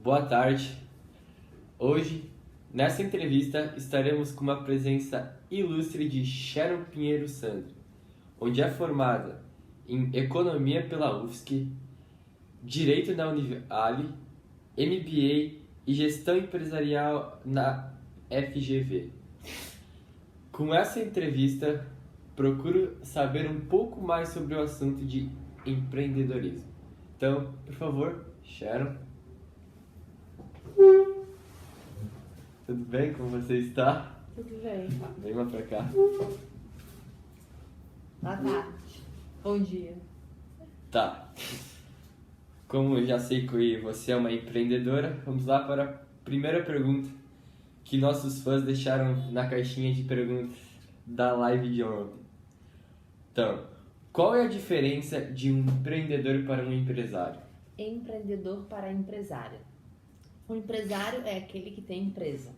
Boa tarde. Hoje, nessa entrevista, estaremos com uma presença ilustre de Sharon Pinheiro Sandri, onde é formada em Economia pela UFSC, Direito na Univale, MBA e Gestão Empresarial na FGV. Com essa entrevista, procuro saber um pouco mais sobre o assunto de empreendedorismo. Então, por favor, Sharon. Tudo bem? Como você está? Tudo bem. Vem lá pra cá. Boa tarde. Bom dia. Tá. Como eu já sei que você é uma empreendedora, vamos lá para a primeira pergunta que nossos fãs deixaram na caixinha de perguntas da live de ontem. Então, qual é a diferença de um empreendedor para um empresário? Empreendedor para empresário. O empresário é aquele que tem empresa.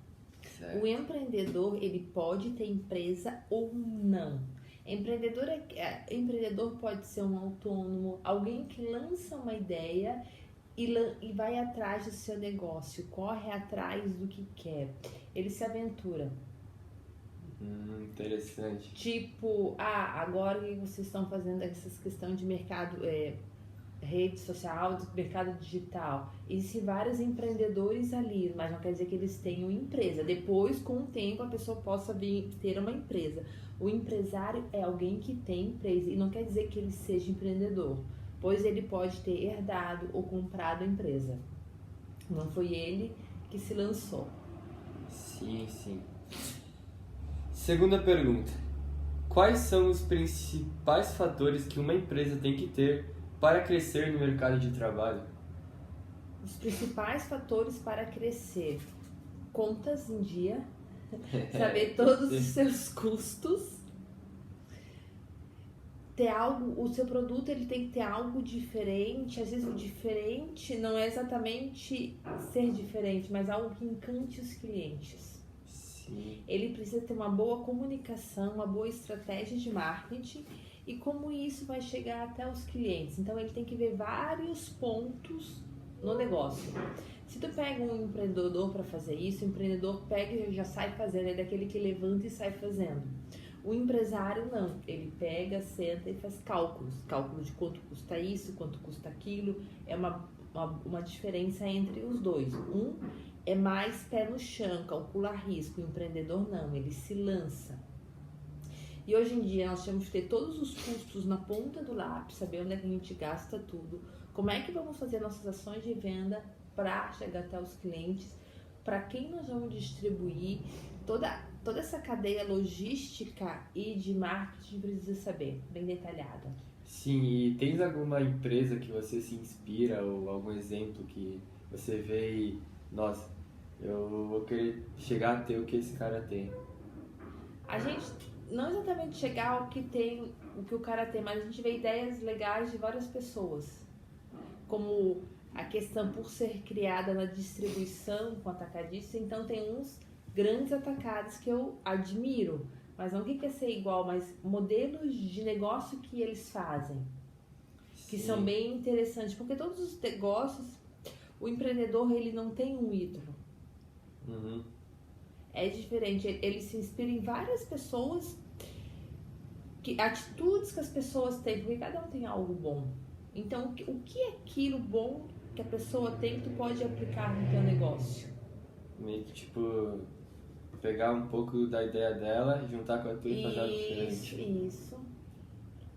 Certo. O empreendedor, ele pode ter empresa ou não. Empreendedor pode ser um autônomo, alguém que lança uma ideia e vai atrás do seu negócio, corre atrás do que quer. Ele se aventura. Interessante. Tipo, agora o que vocês estão fazendo essas questões de mercado, rede social, mercado digital. Existem vários empreendedores ali, mas não quer dizer que eles tenham empresa. Depois, com o tempo, a pessoa possa vir ter uma empresa. O empresário é alguém que tem empresa e não quer dizer que ele seja empreendedor, pois ele pode ter herdado ou comprado a empresa. Não foi ele que se lançou. Sim. Segunda pergunta. Quais são os principais fatores que uma empresa tem que ter para crescer no mercado de trabalho? Os principais fatores para crescer: contas em dia, saber todos os seus custos, ter algo, o seu produto ele tem que ter algo diferente. Às vezes o diferente não é exatamente ser diferente, mas algo que encante os clientes. Sim. Ele precisa ter uma boa comunicação, uma boa estratégia de marketing e como isso vai chegar até os clientes. Então ele tem que ver vários pontos no negócio. Se tu pega um empreendedor para fazer isso, o empreendedor pega e já sai fazendo, é daquele que levanta e sai fazendo. O empresário não, ele pega, senta e faz cálculos de quanto custa isso, quanto custa aquilo. É uma diferença entre os dois. Um é mais pé no chão, calcula risco. O empreendedor não, ele se lança. E hoje em dia nós temos que ter todos os custos na ponta do lápis, saber onde é que a gente gasta tudo, como é que vamos fazer nossas ações de venda para chegar até os clientes, para quem nós vamos distribuir, toda essa cadeia logística e de marketing precisa saber, bem detalhada. Sim, e tens alguma empresa que você se inspira ou algum exemplo que você vê e, nossa, eu vou querer chegar a ter o que esse cara tem? A gente não exatamente chegar ao que tem, o que o cara tem, mas a gente vê ideias legais de várias pessoas. Como a questão por ser criada na distribuição com atacadista, então tem uns grandes atacados que eu admiro, mas não que quer ser igual, mas modelos de negócio que eles fazem, que Sim. são bem interessantes, porque todos os negócios, o empreendedor ele não tem um ídolo. É diferente, ele se inspira em várias pessoas, atitudes que as pessoas têm, porque cada um tem algo bom. Então, o que é aquilo bom que a pessoa tem que tu pode aplicar no teu negócio? Meio que, tipo, pegar um pouco da ideia dela, juntar com a tua e fazer algo diferente. Isso.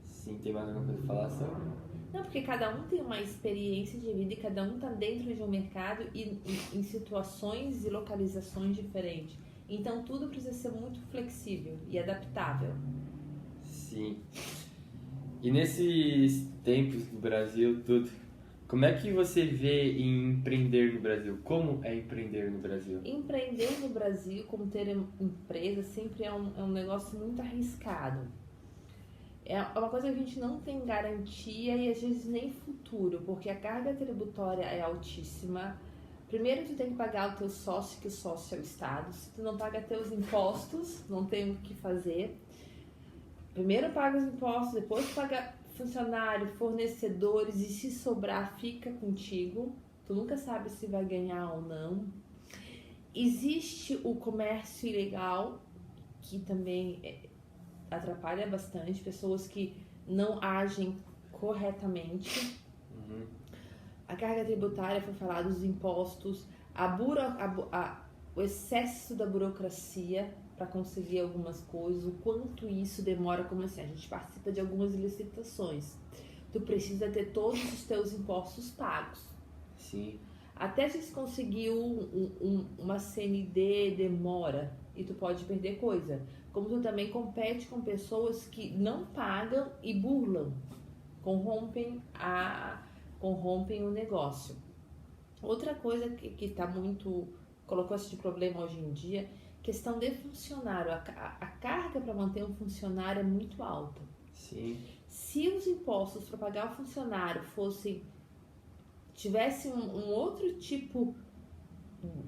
Sim, tem mais alguma coisa pra falar sobre? Não, porque cada um tem uma experiência de vida e cada um tá dentro de um mercado e em situações e localizações diferentes. Então, tudo precisa ser muito flexível e adaptável. Sim. E nesses tempos do Brasil, tudo, como é que você vê em empreender no Brasil? Como é empreender no Brasil? Empreender no Brasil, como ter empresa, sempre é um negócio muito arriscado. É uma coisa que a gente não tem garantia e às vezes nem futuro, porque a carga tributária é altíssima. Primeiro tu tem que pagar o teu sócio, que o sócio é o Estado. Se tu não paga teus impostos, não tem o que fazer. Primeiro paga os impostos, depois paga funcionário, fornecedores e se sobrar fica contigo. tu nunca sabe se vai ganhar ou não. Existe o comércio ilegal, que também atrapalha bastante, pessoas que não agem corretamente. A carga tributária, foi falado, os impostos, o excesso da burocracia para conseguir algumas coisas, o quanto isso demora, como assim, a gente participa de algumas licitações. Tu precisa ter todos os teus impostos pagos. Sim. Até se conseguir uma CND demora e tu pode perder coisa. Como tu também compete com pessoas que não pagam e burlam, corrompem o negócio. Outra coisa que está muito, colocou esse problema hoje em dia, questão de funcionário. A carga para manter um funcionário é muito alta. Sim. Se os impostos para pagar o funcionário tivesse um outro tipo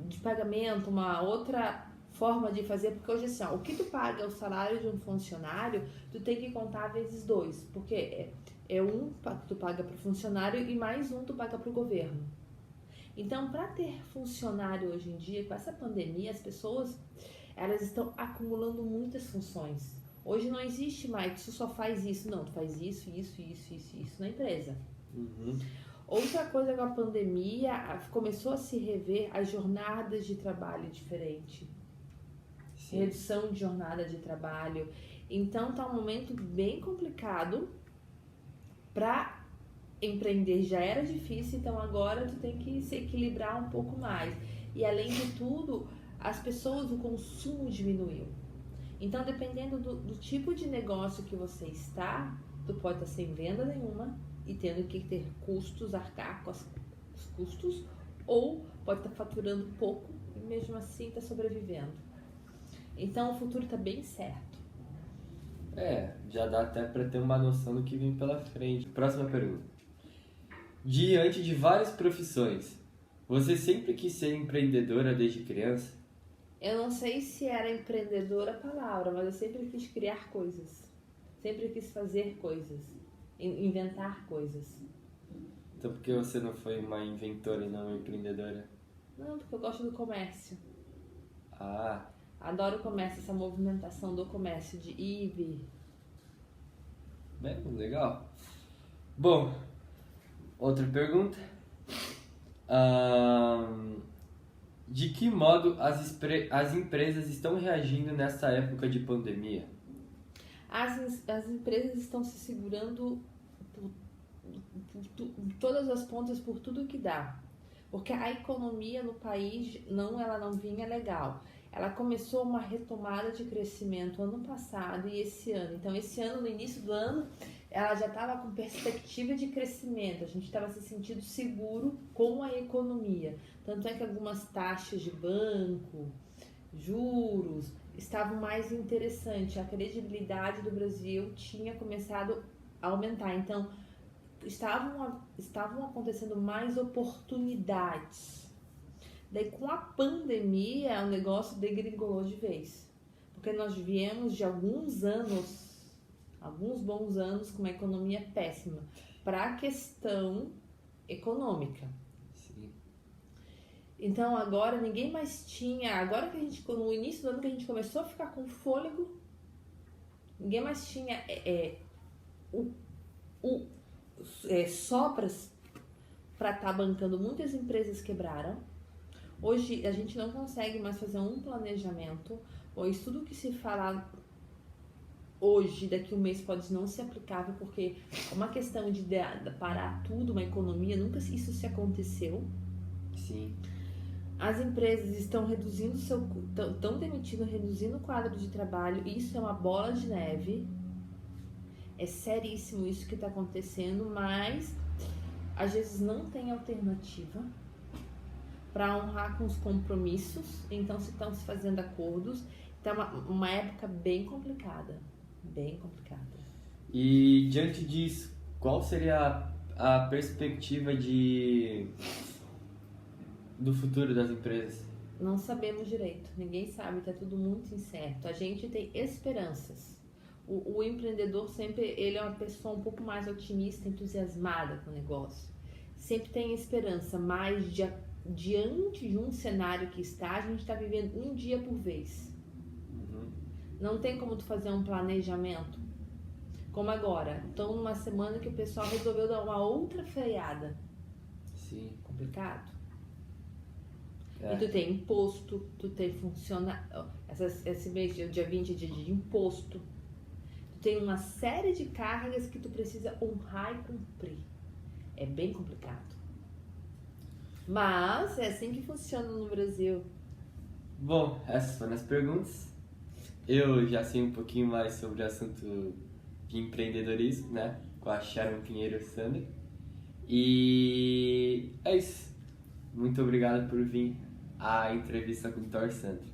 de pagamento, uma outra forma de fazer, porque hoje assim, o que tu paga o salário de um funcionário, tu tem que contar vezes 2, porque é um que tu paga para o funcionário e mais um tu paga para o governo. Então, para ter funcionário hoje em dia, com essa pandemia, as pessoas elas estão acumulando muitas funções. Hoje não existe mais, tu só faz isso, não, tu faz isso na empresa. Outra coisa com a pandemia, começou a se rever as jornadas de trabalho diferente. Sim. Redução de jornada de trabalho. Então tá um momento bem complicado para empreender. Já era difícil, então agora tu tem que se equilibrar um pouco mais. E além de tudo, as pessoas, o consumo diminuiu. Então, dependendo do tipo de negócio que você está, tu pode estar sem venda nenhuma e tendo que ter custos, arcar com os custos, ou pode estar faturando pouco e mesmo assim está sobrevivendo. Então, o futuro está bem certo. Já dá até para ter uma noção do que vem pela frente. Próxima pergunta. Diante de várias profissões, você sempre quis ser empreendedora desde criança? Eu não sei se era empreendedora a palavra, mas eu sempre quis criar coisas. Sempre quis fazer coisas. Inventar coisas. Então por que você não foi uma inventora e não uma empreendedora? Não, porque eu gosto do comércio. Ah. Adoro o comércio, essa movimentação do comércio, de ir e vir. Bem, legal. Bom, outra pergunta. De que modo as empresas estão reagindo nessa época de pandemia? As empresas estão se segurando por todas as pontas, por tudo que dá. Porque a economia no país ela não vinha legal. Ela começou uma retomada de crescimento ano passado e esse ano. Então, esse ano, no início do ano, ela já estava com perspectiva de crescimento. A gente estava se sentindo seguro com a economia. Tanto é que algumas taxas de banco, juros, estavam mais interessantes. A credibilidade do Brasil tinha começado a aumentar. Então, estavam acontecendo mais oportunidades. Daí, com a pandemia, o negócio degringolou de vez. Porque nós viemos de alguns bons anos, com uma economia péssima, para a questão econômica. Sim. Então, agora ninguém mais tinha... Agora que no início do ano que a gente começou a ficar com fôlego, ninguém mais tinha sobras para estar bancando. Muitas empresas quebraram. Hoje a gente não consegue mais fazer um planejamento, pois tudo que se fala hoje, daqui a um mês, pode não ser aplicável, porque é uma questão de parar tudo, uma economia, nunca isso se aconteceu. Sim. As empresas estão estão demitindo, reduzindo o quadro de trabalho, isso é uma bola de neve. É seríssimo isso que está acontecendo, mas às vezes não tem alternativa para honrar com os compromissos, então se estão se fazendo acordos. Então é uma época bem complicada. E diante disso, qual seria a perspectiva do futuro das empresas? Não sabemos direito, ninguém sabe, está tudo muito incerto. A gente tem esperanças. O empreendedor sempre, ele é uma pessoa um pouco mais otimista, entusiasmada com o negócio. sempre tem esperança, mas diante de um cenário que está, a gente está vivendo um dia por vez. Não tem como tu fazer um planejamento. Como agora, então numa semana que o pessoal resolveu dar uma outra freada. Sim. Complicado. É. E tu tem imposto, tu tem esse mês, dia 20 é dia de imposto. Tu tem uma série de cargas que tu precisa honrar e cumprir. É bem complicado. Mas é assim que funciona no Brasil. Bom, essas foram as perguntas. Eu já sei um pouquinho mais sobre o assunto de empreendedorismo, né? Com a Sharon Pinheiro Sandra. E é isso. Muito obrigado por vir à entrevista com o Thor Sandra.